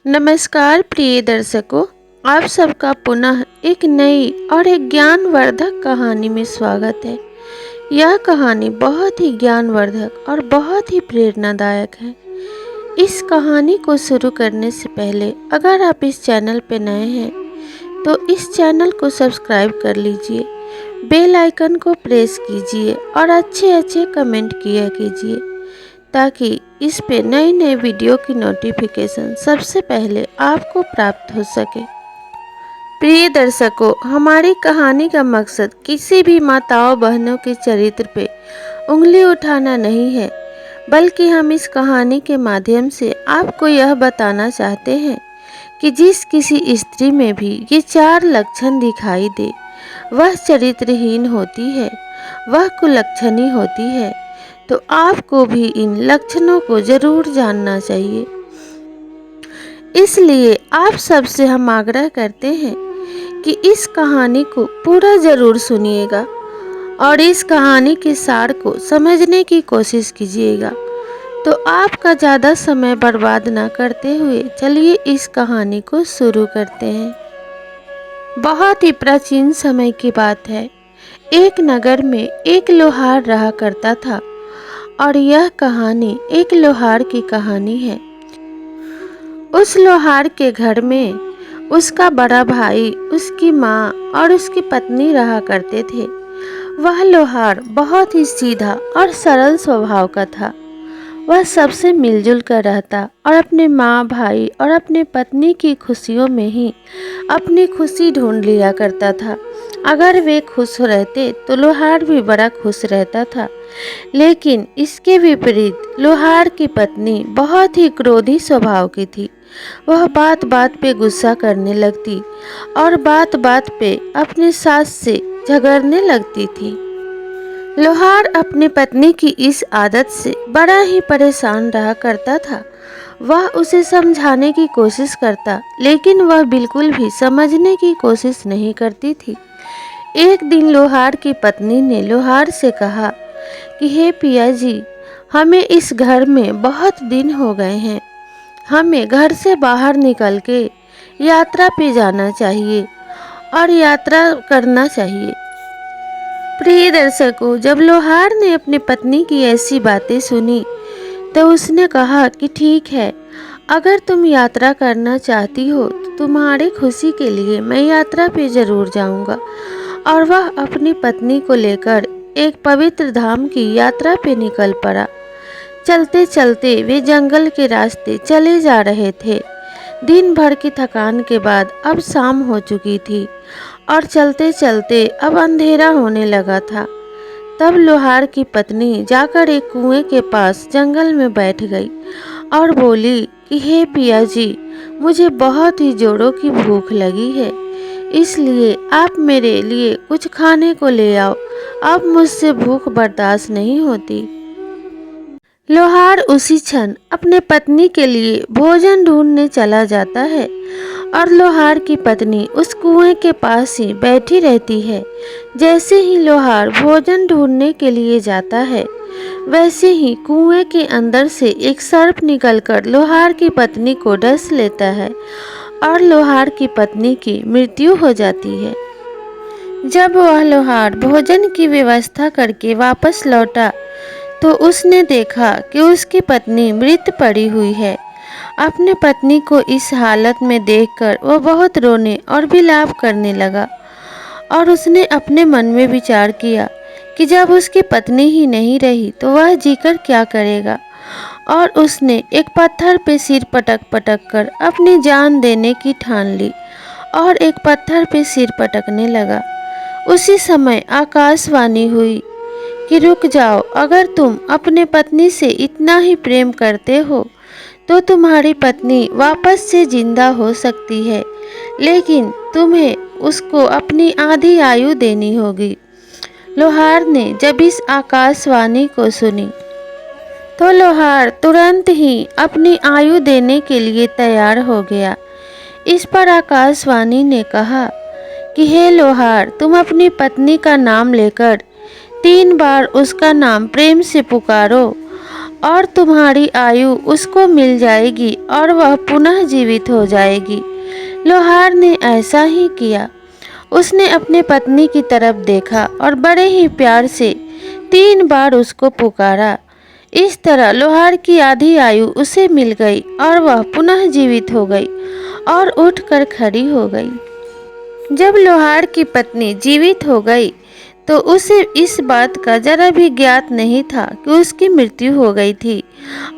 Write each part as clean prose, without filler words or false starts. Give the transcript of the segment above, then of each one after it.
नमस्कार प्रिय दर्शकों, आप सबका पुनः एक नई और एक ज्ञानवर्धक कहानी में स्वागत है। यह कहानी बहुत ही ज्ञानवर्धक और बहुत ही प्रेरणादायक है। इस कहानी को शुरू करने से पहले अगर आप इस चैनल पर नए हैं तो इस चैनल को सब्सक्राइब कर लीजिए, बेल आइकन को प्रेस कीजिए और अच्छे कमेंट किया कीजिए ताकि इस पे नए नए वीडियो की नोटिफिकेशन सबसे पहले आपको प्राप्त हो सके। प्रिय दर्शकों, हमारी कहानी का मकसद किसी भी माताओं बहनों के चरित्र पे उंगली उठाना नहीं है, बल्कि हम इस कहानी के माध्यम से आपको यह बताना चाहते हैं कि जिस किसी स्त्री में भी ये 4 लक्षण दिखाई दे वह चरित्रहीन होती है, वह कुलक्षणी होती है। तो आपको भी इन लक्षणों को जरूर जानना चाहिए। इसलिए आप सबसे हम आग्रह करते हैं कि इस कहानी को पूरा जरूर सुनिएगा और इस कहानी के सार को समझने की कोशिश कीजिएगा। तो आपका ज़्यादा समय बर्बाद ना करते हुए चलिए इस कहानी को शुरू करते हैं। बहुत ही प्राचीन समय की बात है। एक नगर में एक लोहार रहा करता था और यह कहानी एक लोहार की कहानी है। उस लोहार के घर में उसका बड़ा भाई, उसकी माँ और उसकी पत्नी रहा करते थे। वह लोहार बहुत ही सीधा और सरल स्वभाव का था। वह सबसे मिलजुल कर रहता और अपने माँ, भाई और अपने पत्नी की खुशियों में ही अपनी खुशी ढूंढ लिया करता था। अगर वे खुश रहते तो लोहार भी बड़ा खुश रहता था। लेकिन इसके विपरीत लोहार की पत्नी बहुत ही क्रोधी स्वभाव की थी। वह बात बात पे गुस्सा करने लगती और बात बात पे अपनी सास से झगड़ने लगती थी। लोहार अपनी पत्नी की इस आदत से बड़ा ही परेशान रहा करता था। वह उसे समझाने की कोशिश करता, लेकिन वह बिल्कुल भी समझने की कोशिश नहीं करती थी। एक दिन लोहार की पत्नी ने लोहार से कहा कि हे पिया जी, हमें इस घर में बहुत दिन हो गए हैं। हमें घर से बाहर निकल के यात्रा पे जाना चाहिए और यात्रा करना चाहिए। प्रिय दर्शकों, जब लोहार ने अपनी पत्नी की ऐसी बातें सुनी तो उसने कहा कि ठीक है, अगर तुम यात्रा करना चाहती हो तो तुम्हारी खुशी के लिए मैं यात्रा पे जरूर जाऊंगा। और वह अपनी पत्नी को लेकर एक पवित्र धाम की यात्रा पे निकल पड़ा। चलते चलते वे जंगल के रास्ते चले जा रहे थे। दिन भर की थकान के बाद अब शाम हो चुकी थी और चलते चलते अब अंधेरा होने लगा था। तब लोहार की पत्नी जाकर एक कुएं के पास जंगल में बैठ गई और बोली कि हे पिया जी, मुझे बहुत ही जोरों की भूख लगी है, इसलिए आप मेरे लिए कुछ खाने को ले आओ। अब मुझसे भूख बर्दाश्त नहीं होती। लोहार उसी क्षण अपने पत्नी के लिए भोजन ढूंढने चला जाता है और लोहार की पत्नी उस कुएं के पास ही बैठी रहती है। जैसे ही लोहार भोजन ढूंढने के लिए जाता है, वैसे ही कुएं के अंदर से एक सर्प निकलकर लोहार की पत्नी को डस लेता है और लोहार की पत्नी की मृत्यु हो जाती है। जब वह लोहार भोजन की व्यवस्था करके वापस लौटा तो उसने देखा कि उसकी पत्नी मृत पड़ी हुई है। अपने पत्नी को इस हालत में देखकर वह बहुत रोने और विलाप करने लगा और उसने अपने मन में विचार किया कि जब उसकी पत्नी ही नहीं रही तो वह जीकर क्या करेगा। और उसने एक पत्थर पे सिर पटक पटक कर अपनी जान देने की ठान ली और एक पत्थर पे सिर पटकने लगा। उसी समय आकाशवाणी हुई कि रुक जाओ, अगर तुम अपने पत्नी से इतना ही प्रेम करते हो तो तुम्हारी पत्नी वापस से जिंदा हो सकती है, लेकिन तुम्हें उसको अपनी आधी आयु देनी होगी। लोहार ने जब इस आकाशवाणी को सुनी तो लोहार तुरंत ही अपनी आयु देने के लिए तैयार हो गया। इस पर आकाशवाणी ने कहा कि हे लोहार, तुम अपनी पत्नी का नाम लेकर 3 बार उसका नाम प्रेम से पुकारो और तुम्हारी आयु उसको मिल जाएगी और वह पुनः जीवित हो जाएगी। लोहार ने ऐसा ही किया। उसने अपने पत्नी की तरफ देखा और बड़े ही प्यार से 3 बार उसको पुकारा। इस तरह लोहार की आधी आयु उसे मिल गई और वह पुनः जीवित हो गई और उठकर खड़ी हो गई। जब लोहार की पत्नी जीवित हो गई तो उसे इस बात का जरा भी ज्ञात नहीं था कि उसकी मृत्यु हो गई थी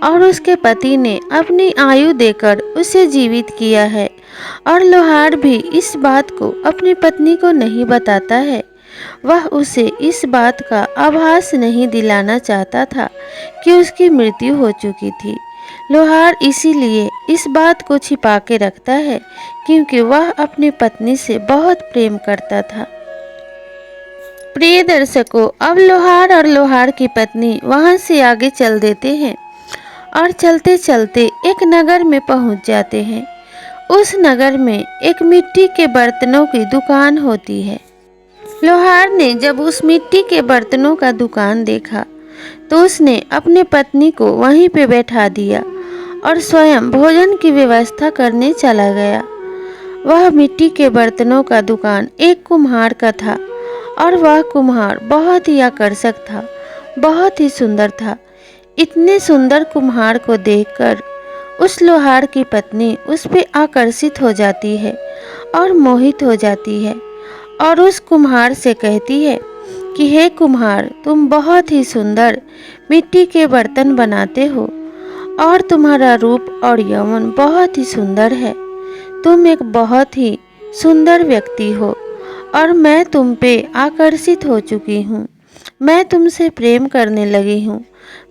और उसके पति ने अपनी आयु देकर उसे जीवित किया है। और लोहार भी इस बात को अपनी पत्नी को नहीं बताता है। वह उसे इस बात का आभास नहीं दिलाना चाहता था कि उसकी मृत्यु हो चुकी थी। लोहार इसीलिए इस बात को छिपा के रखता है क्योंकि वह अपनी पत्नी से बहुत प्रेम करता था। प्रिय दर्शकों, अब लोहार और लोहार की पत्नी वहां से आगे चल देते हैं और चलते चलते एक नगर में पहुंच जाते हैं। उस नगर में एक मिट्टी के बर्तनों की दुकान होती है। लोहार ने जब उस मिट्टी के बर्तनों का दुकान देखा तो उसने अपने पत्नी को वहीं पे बैठा दिया और स्वयं भोजन की व्यवस्था करने चला गया। वह मिट्टी के बर्तनों का दुकान एक कुम्हार का था और वह कुम्हार बहुत ही आकर्षक था, बहुत ही सुंदर था। इतने सुंदर कुम्हार को देखकर उस लोहार की पत्नी उस पे आकर्षित हो जाती है और मोहित हो जाती है और उस कुम्हार से कहती है कि हे कुम्हार, तुम बहुत ही सुंदर मिट्टी के बर्तन बनाते हो और तुम्हारा रूप और यौवन बहुत ही सुंदर है। तुम एक बहुत ही सुंदर व्यक्ति हो और मैं तुम पे आकर्षित हो चुकी हूँ। मैं तुमसे प्रेम करने लगी हूँ।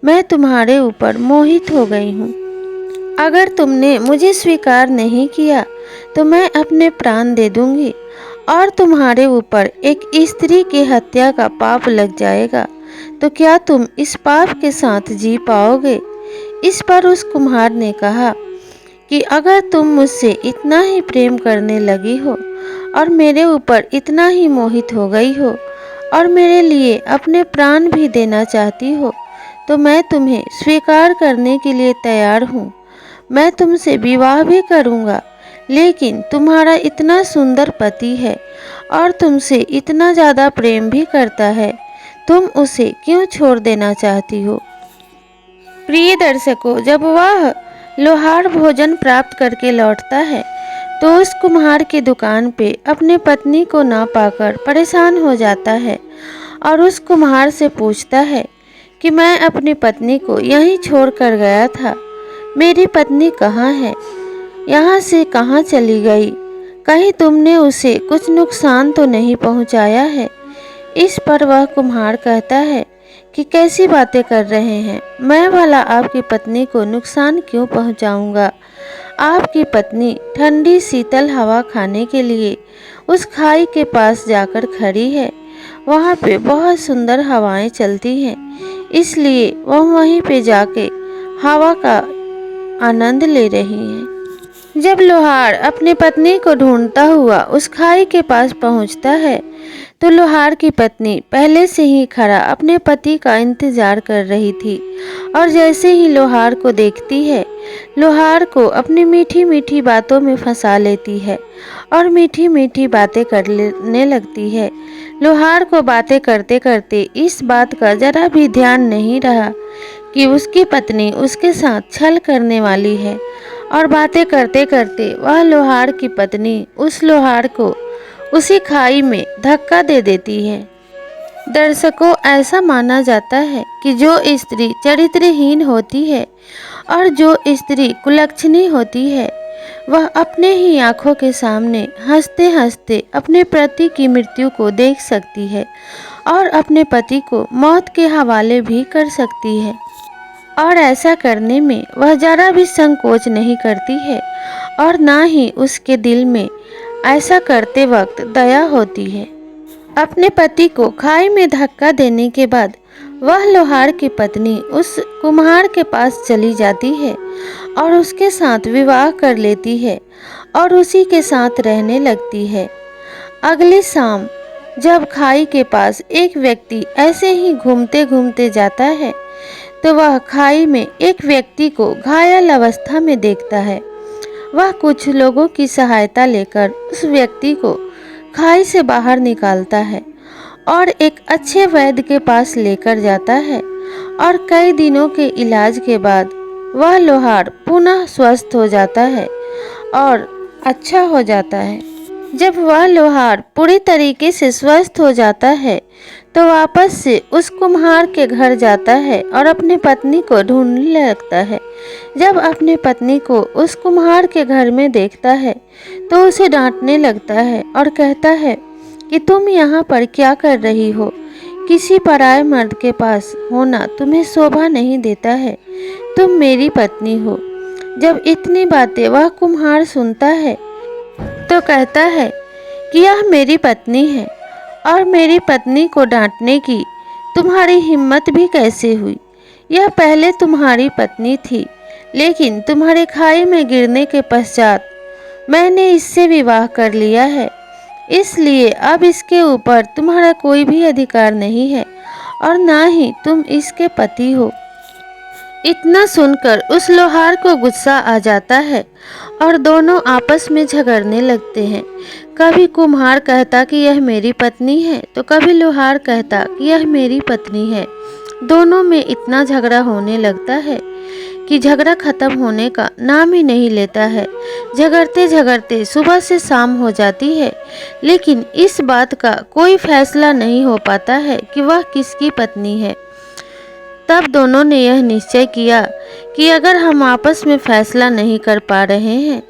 मैं तुम्हारे ऊपर मोहित हो गई हूँ। अगर तुमने मुझे स्वीकार नहीं किया तो मैं अपने प्राण दे दूंगी और तुम्हारे ऊपर एक स्त्री की हत्या का पाप लग जाएगा। तो क्या तुम इस पाप के साथ जी पाओगे? इस पर उस कुम्हार ने कहा कि अगर तुम मुझसे इतना ही प्रेम करने लगी हो और मेरे ऊपर इतना ही मोहित हो गई हो और मेरे लिए अपने प्राण भी देना चाहती हो तो मैं तुम्हें स्वीकार करने के लिए तैयार हूँ। मैं तुमसे विवाह भी करूँगा, लेकिन तुम्हारा इतना सुंदर पति है और तुमसे इतना ज़्यादा प्रेम भी करता है, तुम उसे क्यों छोड़ देना चाहती हो? प्रिय दर्शकों, जब वह लोहार भोजन प्राप्त करके लौटता है तो उस कुम्हार की दुकान पे अपने पत्नी को ना पाकर परेशान हो जाता है और उस कुम्हार से पूछता है कि मैं अपनी पत्नी को यहीं छोड़ कर गया था। मेरी पत्नी कहाँ है? यहाँ से कहाँ चली गई? कहीं तुमने उसे कुछ नुकसान तो नहीं पहुँचाया है? इस पर वह कुम्हार कहता है कि कैसी बातें कर रहे हैं, मैं भला आपकी पत्नी को नुकसान क्यों पहुँचाऊँगा? आपकी पत्नी ठंडी शीतल हवा खाने के लिए उस खाई के पास जाकर खड़ी है। वहाँ पे बहुत सुंदर हवाएं चलती हैं, इसलिए वह वहीं पे जाके हवा का आनंद ले रही हैं। जब लोहार अपनी पत्नी को ढूंढता हुआ उस खाई के पास पहुंचता है तो लोहार की पत्नी पहले से ही खड़ा अपने पति का इंतजार कर रही थी और जैसे ही लोहार को देखती है, लोहार को अपनी मीठी मीठी बातों में फंसा लेती है और मीठी मीठी बातें करने लगती है। लोहार को बातें करते करते इस बात का जरा भी ध्यान नहीं रहा कि उसकी पत्नी उसके साथ छल करने वाली है और बातें करते करते वह लोहार की पत्नी उस लोहार को उसी खाई में धक्का दे देती है। दर्शकों, ऐसा माना जाता है कि जो स्त्री चरित्रहीन होती है और जो स्त्री कुलक्षणी होती है वह अपने ही आँखों के सामने हंसते हंसते अपने पति की मृत्यु को देख सकती है और अपने पति को मौत के हवाले भी कर सकती है और ऐसा करने में वह जरा भी संकोच नहीं करती है और ना ही उसके दिल में ऐसा करते वक्त दया होती है। अपने पति को खाई में धक्का देने के बाद वह लोहार की पत्नी उस कुम्हार के पास चली जाती है और उसके साथ विवाह कर लेती है और उसी के साथ रहने लगती है। अगली शाम जब खाई के पास एक व्यक्ति ऐसे ही घूमते घूमते जाता है तो वह खाई में एक व्यक्ति को घायल अवस्था में देखता है। वह कुछ लोगों की सहायता लेकर उस व्यक्ति को खाई से बाहर निकालता है और एक अच्छे वैद्य के पास लेकर जाता है और कई दिनों के इलाज के बाद वह लोहार पुनः स्वस्थ हो जाता है और अच्छा हो जाता है। जब वह लोहार पूरी तरीके से स्वस्थ हो जाता है तो वापस से उस कुम्हार के घर जाता है और अपनी पत्नी को ढूंढने लगता है। जब अपनी पत्नी को उस कुम्हार के घर में देखता है तो उसे डांटने लगता है और कहता है कि तुम यहाँ पर क्या कर रही हो? किसी पराये मर्द के पास होना तुम्हें शोभा नहीं देता है। तुम मेरी पत्नी हो। जब इतनी बातें वह कुम्हार सुनता है तो कहता है कि यह मेरी पत्नी है और मेरी पत्नी को डांटने की तुम्हारी हिम्मत भी कैसे हुई? यह पहले तुम्हारी पत्नी थी, लेकिन तुम्हारे खाई में गिरने के पश्चात मैंने इससे विवाह कर लिया है, इसलिए अब इसके ऊपर तुम्हारा कोई भी अधिकार नहीं है और ना ही तुम इसके पति हो। इतना सुनकर उस लोहार को गुस्सा आ जाता है और दोनों आपस में झगड़ने लगते हैं। कभी कुम्हार कहता कि यह मेरी पत्नी है तो कभी लोहार कहता कि यह मेरी पत्नी है। दोनों में इतना झगड़ा होने लगता है कि झगड़ा खत्म होने का नाम ही नहीं लेता है। झगड़ते झगड़ते सुबह से शाम हो जाती है, लेकिन इस बात का कोई फैसला नहीं हो पाता है कि वह किसकी पत्नी है। तब दोनों ने यह निश्चय किया कि अगर हम आपस में फैसला नहीं कर पा रहे हैं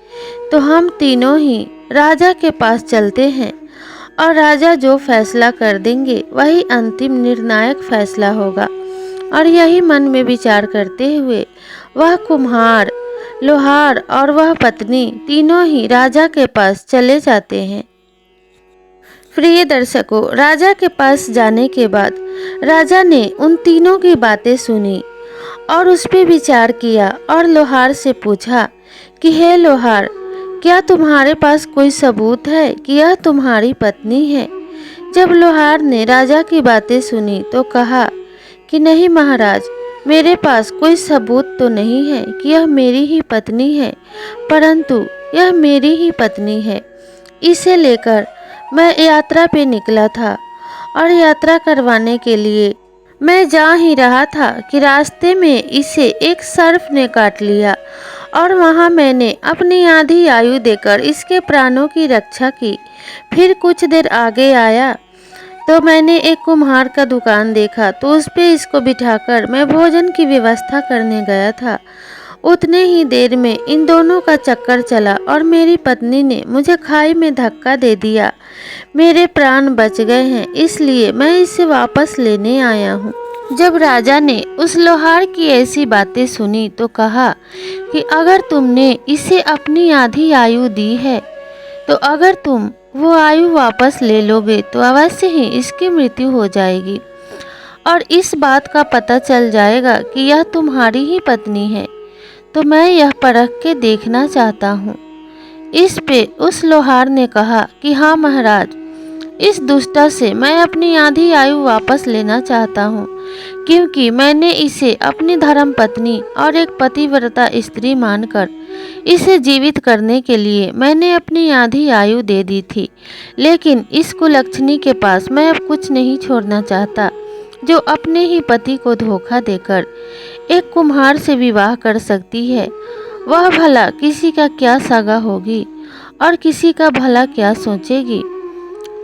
तो हम तीनों ही राजा के पास चलते हैं और राजा जो फैसला कर देंगे वही अंतिम निर्णायक फैसला होगा। और यही मन में विचार करते हुए वह कुम्हार, लोहार और वह पत्नी तीनों ही राजा के पास चले जाते हैं। प्रिय दर्शकों, राजा के पास जाने के बाद राजा ने उन तीनों की बातें सुनी और उस पर विचार किया और लोहार से पूछा कि हे लोहार, क्या तुम्हारे पास कोई सबूत है कि यह तुम्हारी पत्नी है? जब लोहार ने राजा की बातें सुनी तो कहा कि नहीं महाराज, मेरे पास कोई सबूत तो नहीं है कि यह मेरी ही पत्नी है, परंतु यह मेरी ही पत्नी है। इसे लेकर मैं यात्रा पे निकला था और यात्रा करवाने के लिए मैं जा ही रहा था कि रास्ते में इसे एक सर्प ने काट लिया और वहाँ मैंने अपनी आधी आयु देकर इसके प्राणों की रक्षा की। फिर कुछ देर आगे आया तो मैंने एक कुम्हार का दुकान देखा तो उस पे इसको बिठाकर मैं भोजन की व्यवस्था करने गया था। उतने ही देर में इन दोनों का चक्कर चला और मेरी पत्नी ने मुझे खाई में धक्का दे दिया। मेरे प्राण बच गए हैं, इसलिए मैं इसे वापस लेने आया हूँ। जब राजा ने उस लोहार की ऐसी बातें सुनी तो कहा कि अगर तुमने इसे अपनी आधी आयु दी है तो अगर तुम वो आयु वापस ले लोगे तो अवश्य ही इसकी मृत्यु हो जाएगी और इस बात का पता चल जाएगा कि यह तुम्हारी ही पत्नी है। तो मैं यह परख के देखना चाहता हूँ। इस पे उस लोहार ने कहा कि हाँ महाराज, इस दुष्टा से मैं अपनी आधी आयु वापस लेना चाहता हूँ, क्योंकि मैंने इसे अपनी धर्म पत्नी और एक पतिव्रता स्त्री मानकर इसे जीवित करने के लिए मैंने अपनी आधी आयु दे दी थी। लेकिन इस कुलक्षणी के पास मैं अब कुछ नहीं छोड़ना चाहता, जो अपने ही पति को धोखा देकर एक कुम्हार से विवाह कर सकती है। वह भला किसी का क्या सगा होगी और किसी का भला क्या सोचेगी।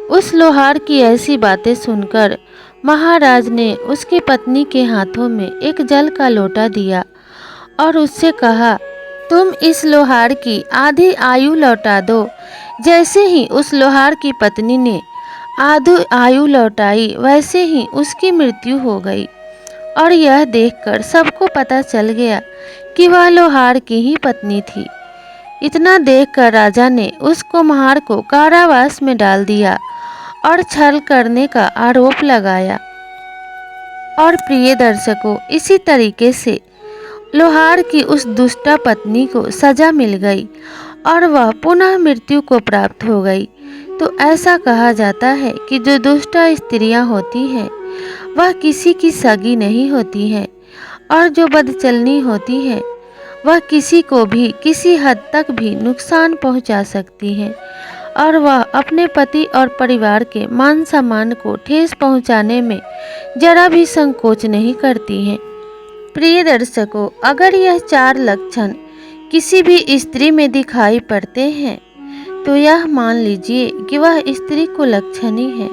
उस लोहार की ऐसी बातें सुनकर महाराज ने उसकी पत्नी के हाथों में एक जल का लोटा दिया और उससे कहा, तुम इस लोहार की आधी आयु लौटा दो। जैसे ही उस लोहार की पत्नी ने आधी आयु लौटाई, वैसे ही उसकी मृत्यु हो गई और यह देखकर सबको पता चल गया कि वह लोहार की ही पत्नी थी। इतना देखकर राजा ने उस कुम्हार को कारावास में डाल दिया और छल करने का आरोप लगाया। और प्रिय दर्शकों, इसी तरीके से लोहार की उस दुष्टा पत्नी को सजा मिल गई और वह पुनः मृत्यु को प्राप्त हो गई। तो ऐसा कहा जाता है कि जो दुष्टा स्त्रियां होती हैं वह किसी की सगी नहीं होती हैं और जो बदचलनी होती है वह किसी को भी किसी हद तक भी नुकसान पहुंचा सकती है और वह अपने पति और परिवार के मान सम्मान को ठेस पहुंचाने में जरा भी संकोच नहीं करती हैं। प्रिय दर्शकों, अगर यह 4 लक्षण किसी भी स्त्री में दिखाई पड़ते हैं तो यह मान लीजिए कि वह स्त्री कुलक्षणी है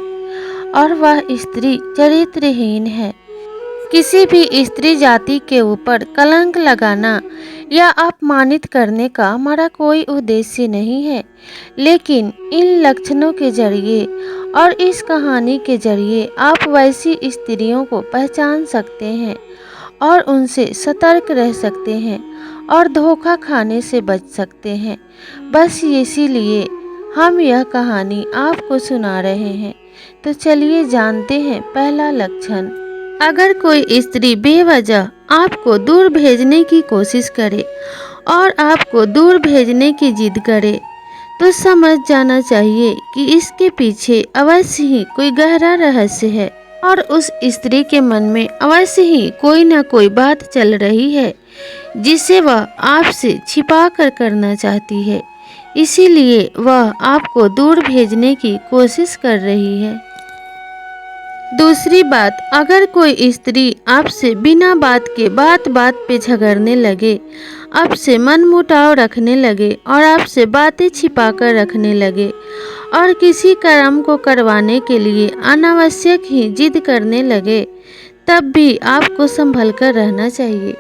और वह स्त्री चरित्रहीन है। किसी भी स्त्री जाति के ऊपर कलंक लगाना या अपमानित करने का हमारा कोई उद्देश्य नहीं है, लेकिन इन लक्षणों के जरिए और इस कहानी के जरिए आप वैसी स्त्रियों को पहचान सकते हैं और उनसे सतर्क रह सकते हैं और धोखा खाने से बच सकते हैं। बस इसीलिए हम यह कहानी आपको सुना रहे हैं। तो चलिए जानते हैं पहला लक्षण। अगर कोई स्त्री बेवजह आपको दूर भेजने की कोशिश करे और आपको दूर भेजने की जिद करे तो समझ जाना चाहिए कि इसके पीछे अवश्य ही कोई गहरा रहस्य है और उस स्त्री के मन में अवश्य ही कोई ना कोई बात चल रही है जिसे वह आपसे छिपा कर करना चाहती है। इसीलिए वह आपको दूर भेजने की कोशिश कर रही है। दूसरी बात, अगर कोई स्त्री आपसे बिना बात के बात पे झगड़ने लगे, आपसे मनमुटाव रखने लगे और आपसे बातें छिपा कर रखने लगे और किसी काम को करवाने के लिए अनावश्यक ही जिद करने लगे, तब भी आपको संभल कर रहना चाहिए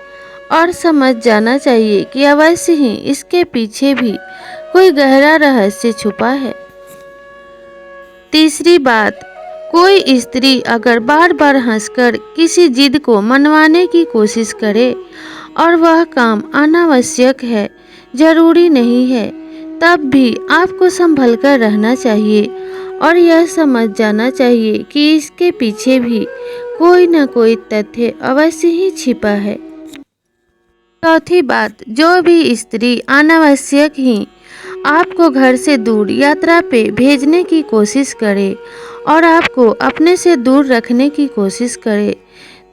और समझ जाना चाहिए कि अवश्य ही इसके पीछे भी कोई गहरा रहस्य छुपा है। तीसरी बात, कोई स्त्री अगर बार बार हंसकर किसी जिद को मनवाने की कोशिश करे और वह काम अनावश्यक है, जरूरी नहीं है, तब भी आपको संभल कर रहना चाहिए और यह समझ जाना चाहिए कि इसके पीछे भी कोई न कोई तथ्य अवश्य ही छिपा है। चौथी बात, जो भी स्त्री अनावश्यक ही आपको घर से दूर यात्रा पे भेजने की कोशिश करे और आपको अपने से दूर रखने की कोशिश करे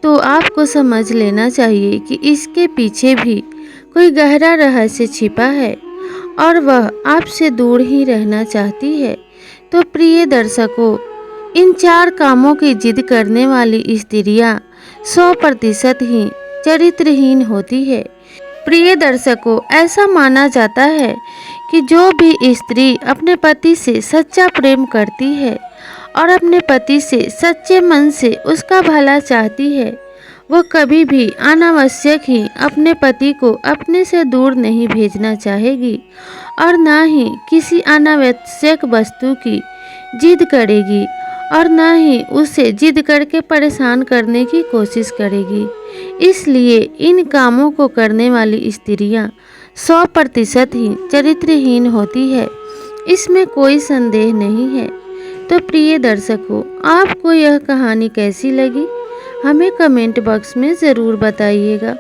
तो आपको समझ लेना चाहिए कि इसके पीछे भी कोई गहरा रहस्य छिपा है और वह आपसे दूर ही रहना चाहती है। तो प्रिय दर्शकों, इन 4 कामों की जिद करने वाली स्त्रियां 100% ही चरित्रहीन होती है। प्रिय दर्शकों, ऐसा माना जाता है कि जो भी स्त्री अपने पति से सच्चा प्रेम करती है और अपने पति से सच्चे मन से उसका भला चाहती है, वो कभी भी अनावश्यक ही अपने पति को अपने से दूर नहीं भेजना चाहेगी और ना ही किसी अनावश्यक वस्तु की जिद करेगी और ना ही उसे जिद करके परेशान करने की कोशिश करेगी। इसलिए इन कामों को करने वाली स्त्रियां 100% ही चरित्रहीन होती है, इसमें कोई संदेह नहीं है। तो प्रिय दर्शकों, आपको यह कहानी कैसी लगी हमें कमेंट बॉक्स में ज़रूर बताइएगा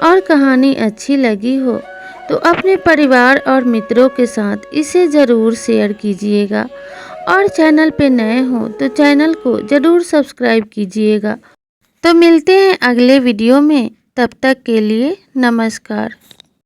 और कहानी अच्छी लगी हो तो अपने परिवार और मित्रों के साथ इसे ज़रूर शेयर कीजिएगा और चैनल पे नए हो तो चैनल को ज़रूर सब्सक्राइब कीजिएगा। तो मिलते हैं अगले वीडियो में, तब तक के लिए नमस्कार।